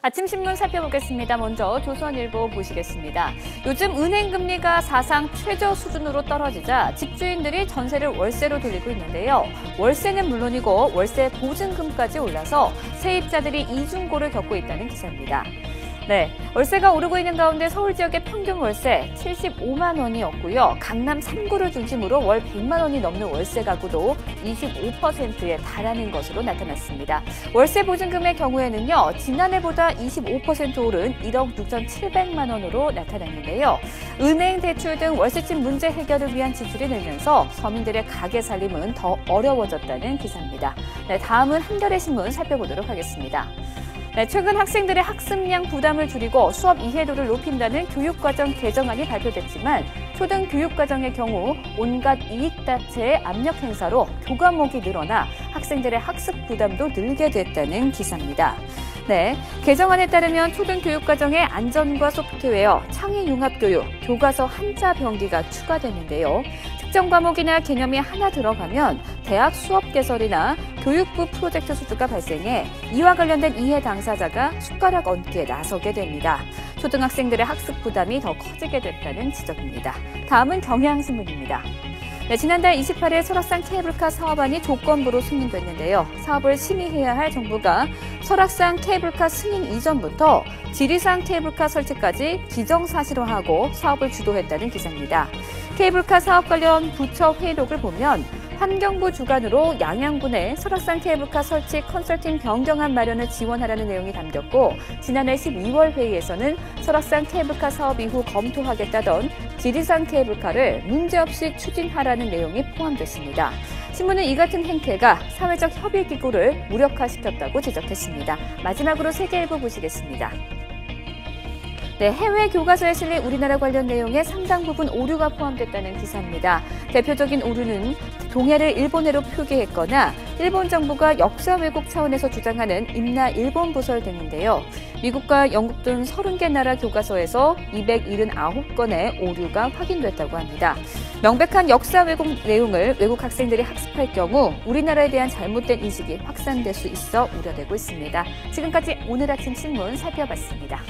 아침 신문 살펴보겠습니다. 먼저 조선일보 보시겠습니다. 요즘 은행 금리가 사상 최저 수준으로 떨어지자 집주인들이 전세를 월세로 돌리고 있는데요. 월세는 물론이고 월세 보증금까지 올라서 세입자들이 이중고를 겪고 있다는 기사입니다. 네, 월세가 오르고 있는 가운데 서울 지역의 평균 월세 75만 원이었고요. 강남 3구를 중심으로 월 100만 원이 넘는 월세 가구도 25%에 달하는 것으로 나타났습니다. 월세 보증금의 경우에는요, 지난해보다 25% 오른 1억 6,700만 원으로 나타났는데요. 은행 대출 등 월세집 문제 해결을 위한 지출이 늘면서 서민들의 가게 살림은 더 어려워졌다는 기사입니다. 네, 다음은 한겨레 신문 살펴보도록 하겠습니다. 네, 최근 학생들의 학습량 부담을 줄이고 수업 이해도를 높인다는 교육과정 개정안이 발표됐지만 초등교육과정의 경우 온갖 이익다채의 압력 행사로 교과목이 늘어나 학생들의 학습 부담도 늘게 됐다는 기사입니다. 네, 개정안에 따르면 초등교육과정에 안전과 소프트웨어, 창의융합교육, 교과서 한자 병기가 추가됐는데요. 특정 과목이나 개념이 하나 들어가면 대학 수업 개설이나 교육부 프로젝트 수주가 발생해 이와 관련된 이해 당사자가 숟가락 얹기에 나서게 됩니다. 초등학생들의 학습 부담이 더 커지게 됐다는 지적입니다. 다음은 경향신문입니다. 네, 지난달 28일 설악산 케이블카 사업안이 조건부로 승인됐는데요. 사업을 심의해야 할 정부가 설악산 케이블카 승인 이전부터 지리산 케이블카 설치까지 기정사실화하고 사업을 주도했다는 기사입니다. 케이블카 사업 관련 부처 회의록을 보면 환경부 주관으로 양양군에 설악산 케이블카 설치 컨설팅 변경안 마련을 지원하라는 내용이 담겼고, 지난해 12월 회의에서는 설악산 케이블카 사업 이후 검토하겠다던 지리산 케이블카를 문제없이 추진하라는 내용이 포함됐습니다. 신문은 이 같은 행태가 사회적 협의기구를 무력화시켰다고 지적했습니다. 마지막으로 세계일보 보시겠습니다. 네, 해외 교과서에 실린 우리나라 관련 내용의 상당 부분 오류가 포함됐다는 기사입니다. 대표적인 오류는 동해를 일본해로 표기했거나 일본 정부가 역사 왜곡 차원에서 주장하는 임나 일본 부설 등인데요. 미국과 영국 등 30개 나라 교과서에서 279건의 오류가 확인됐다고 합니다. 명백한 역사 왜곡 내용을 외국 학생들이 학습할 경우 우리나라에 대한 잘못된 인식이 확산될 수 있어 우려되고 있습니다. 지금까지 오늘 아침 신문 살펴봤습니다.